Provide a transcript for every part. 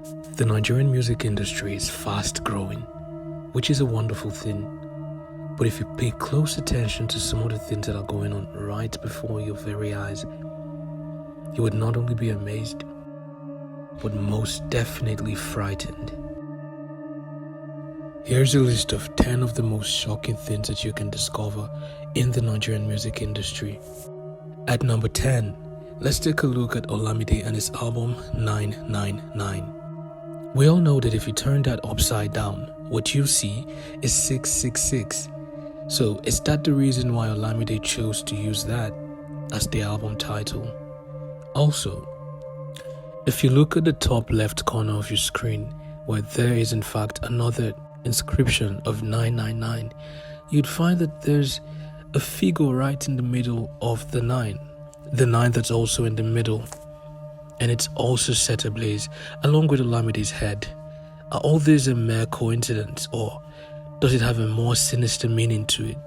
The Nigerian music industry is fast growing, which is a wonderful thing. But if you pay close attention to some of the things that are going on right before your very eyes, you would not only be amazed, but most definitely frightened. Here's a list of 10 of the most shocking things that you can discover in the Nigerian music industry. At number 10, let's take a look at Olamide and his album 999. We all know that if you turn that upside down, what you see is 666. So is that the reason why Olamide chose to use that as the album title? Also, if you look at the top left corner of your screen, where there is in fact another inscription of 999, you'd find that there's a figure right in the middle of the 9 that's also in the middle, and it's also set ablaze along with Olamide's head. Are all these a mere coincidence, or does it have a more sinister meaning to it?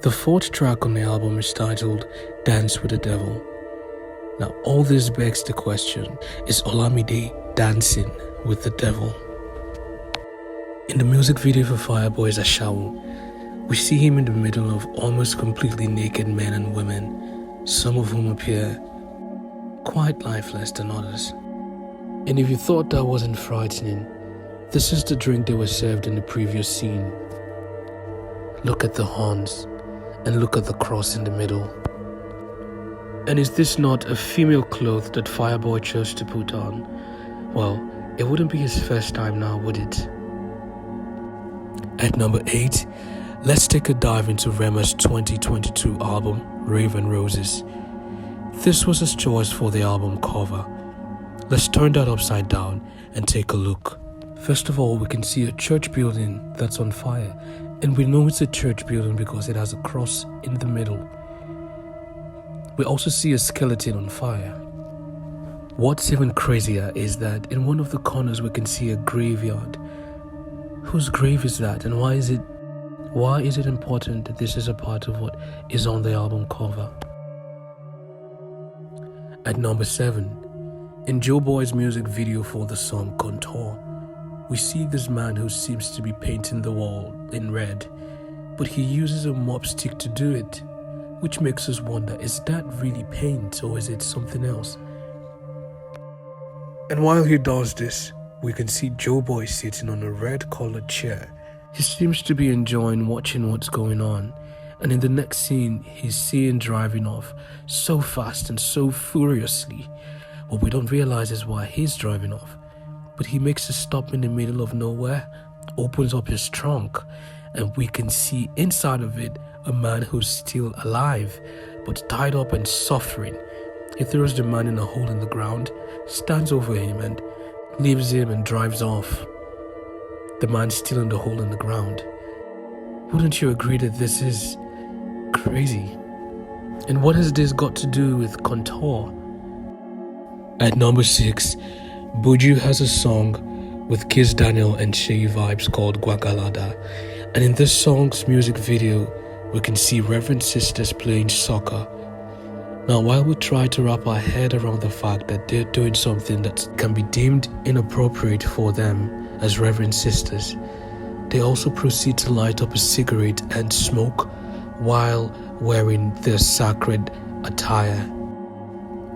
The fourth track on the album is titled Dance with the Devil. Now all this begs the question, is Olamide dancing with the devil? In the music video for Fireboy's Ashawo, we see him in the middle of almost completely naked men and women, some of whom appear quite lifeless than others. And if you thought that wasn't frightening, this is the drink they were served in the previous scene. Look at the horns and look at the cross in the middle. And is this not a female cloth that Fireboy chose to put on? Well, it wouldn't be his first time now, would it? At number 8, let's take a dive into Rema's 2022 album, Raven Roses. This was his choice for the album cover. Let's turn that upside down and take a look. First of all, we can see a church building that's on fire, and we know it's a church building because it has a cross in the middle. We also see a skeleton on fire. What's even crazier is that in one of the corners we can see a graveyard. Whose grave is that, and why is it important that this is a part of what is on the album cover? At number 7, in Joe Boy's music video for the song Contour, we see this man who seems to be painting the wall in red, but he uses a mop stick to do it, which makes us wonder, is that really paint or is it something else? And while he does this, we can see Joe Boy sitting on a red-colored chair. He seems to be enjoying watching what's going on, and in the next scene, he's seen driving off so fast and so furiously. What we don't realize is why he's driving off, but he makes a stop in the middle of nowhere, opens up his trunk, and we can see inside of it a man who's still alive, but tied up and suffering. He throws the man in a hole in the ground, stands over him and leaves him and drives off. The man's still in the hole in the ground. Wouldn't you agree that this is crazy? And what has this got to do with Contour? At number 6, Buju has a song with Kiss Daniel and Shay Vibes called Gwagalada, and in this song's music video we can see Reverend Sisters playing soccer. Now while we try to wrap our head around the fact that they're doing something that can be deemed inappropriate for them as Reverend Sisters, they also proceed to light up a cigarette and smoke while wearing their sacred attire.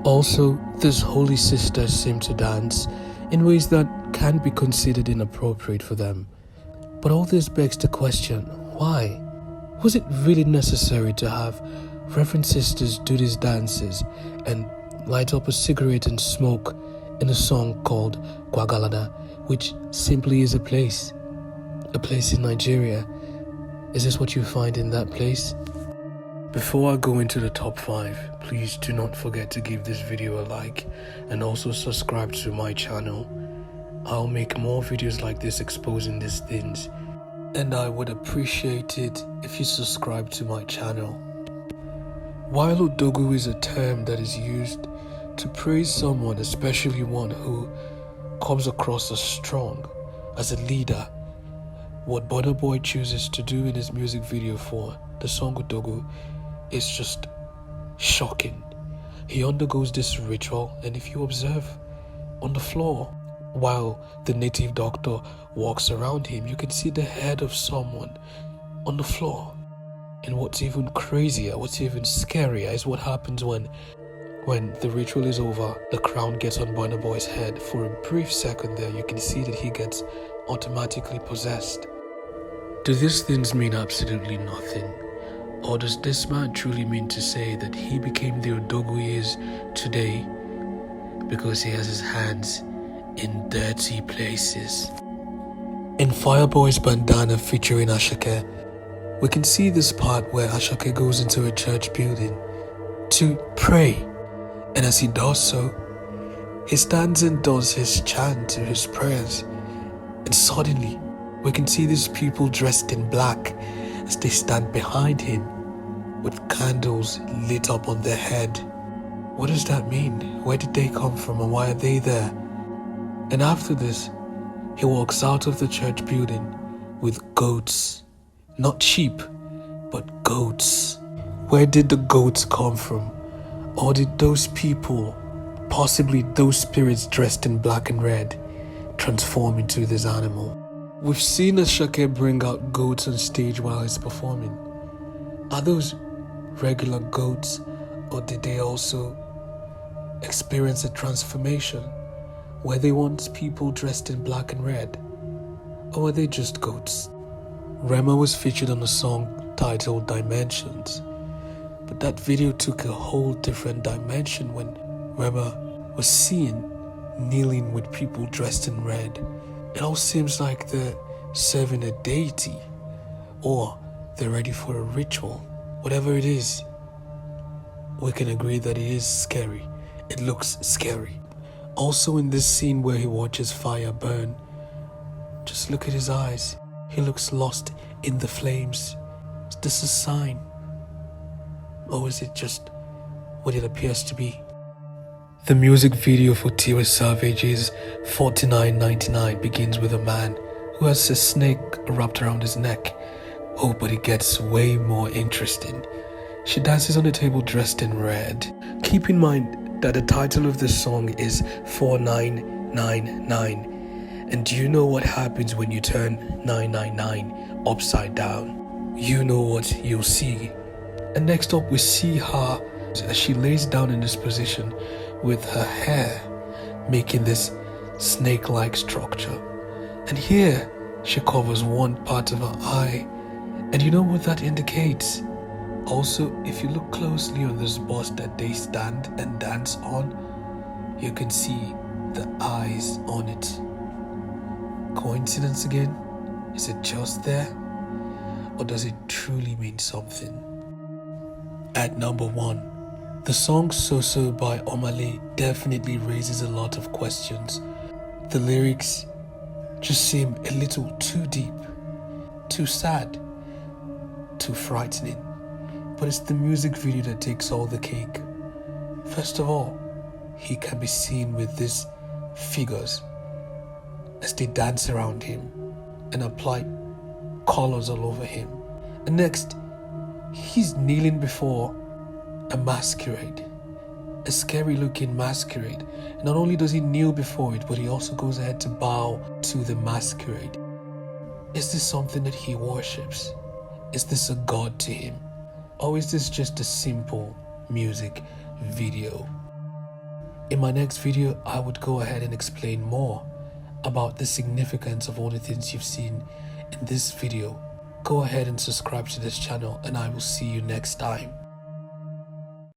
Also, these holy sisters seem to dance in ways that can be considered inappropriate for them. But all this begs the question, why? Was it really necessary to have Reverend Sisters do these dances and light up a cigarette and smoke in a song called Gwagalada, which simply is a place in Nigeria? Is this what you find in that place? Before I go into the top 5, please do not forget to give this video a like and also subscribe to my channel. I'll make more videos like this exposing these things, and I would appreciate it if you subscribe to my channel. While Odogu is a term that is used to praise someone, especially one who comes across as strong, as a leader, what Burna Boy chooses to do in his music video for the song Odogu is just shocking. He undergoes this ritual, and if you observe on the floor While the native doctor walks around him, you can see the head of someone on the floor. And what's even crazier, what's even scarier is what happens when the ritual is over, the crown gets on Burna Boy's head. For a brief second there, you can see that he gets automatically possessed. Do these things mean absolutely nothing? Or does this man truly mean to say that he became the Odogwu he is today because he has his hands in dirty places? In Fireboy's bandana featuring Ashake, we can see this part where Ashake goes into a church building to pray. And as he does so, he stands and does his chant or his prayers. And suddenly, we can see these people dressed in black as they stand behind him with candles lit up on their head. What does that mean? Where did they come from and why are they there? And after this, he walks out of the church building with goats. Not sheep, but goats. Where did the goats come from? Or did those people, possibly those spirits dressed in black and red, transform into this animal? We've seen Ashake bring out goats on stage while he's performing. Are those regular goats, or did they also experience a transformation? Were they once people dressed in black and red? Or were they just goats? Rema was featured on a song titled Dimensions. But that video took a whole different dimension when Rema was seen kneeling with people dressed in red. It all seems like they're serving a deity or they're ready for a ritual. Whatever it is, we can agree that it is scary. It looks scary. Also in this scene where he watches fire burn, just look at his eyes. He looks lost in the flames. Is this a sign? Or is it just what it appears to be? The music video for Tiwa Savage's 49.99 begins with a man who has a snake wrapped around his neck. Oh, but it gets way more interesting. She dances on a table dressed in red. Keep in mind that the title of this song is 4999. And do you know what happens when you turn 999 upside down? You know what you'll see. And next up we see her as she lays down in this position with her hair making this snake-like structure. And here she covers one part of her eye. And you know what that indicates? Also, if you look closely on this bust that they stand and dance on, you can see the eyes on it. Coincidence again? Is it just there? Or does it truly mean something? At number 1, the song So So by Omale definitely raises a lot of questions. The lyrics just seem a little too deep, too sad, too frightening. But it's the music video that takes all the cake. First of all, he can be seen with these figures as they dance around him and apply colors all over him. And next, he's kneeling before a masquerade, a scary looking masquerade. And not only does he kneel before it, but he also goes ahead to bow to the masquerade. Is this something that he worships? Is this a god to him? Or is this just a simple music video? In my next video, I would go ahead and explain more about the significance of all the things you've seen in this video. Go ahead and subscribe to this channel, and I will see you next time.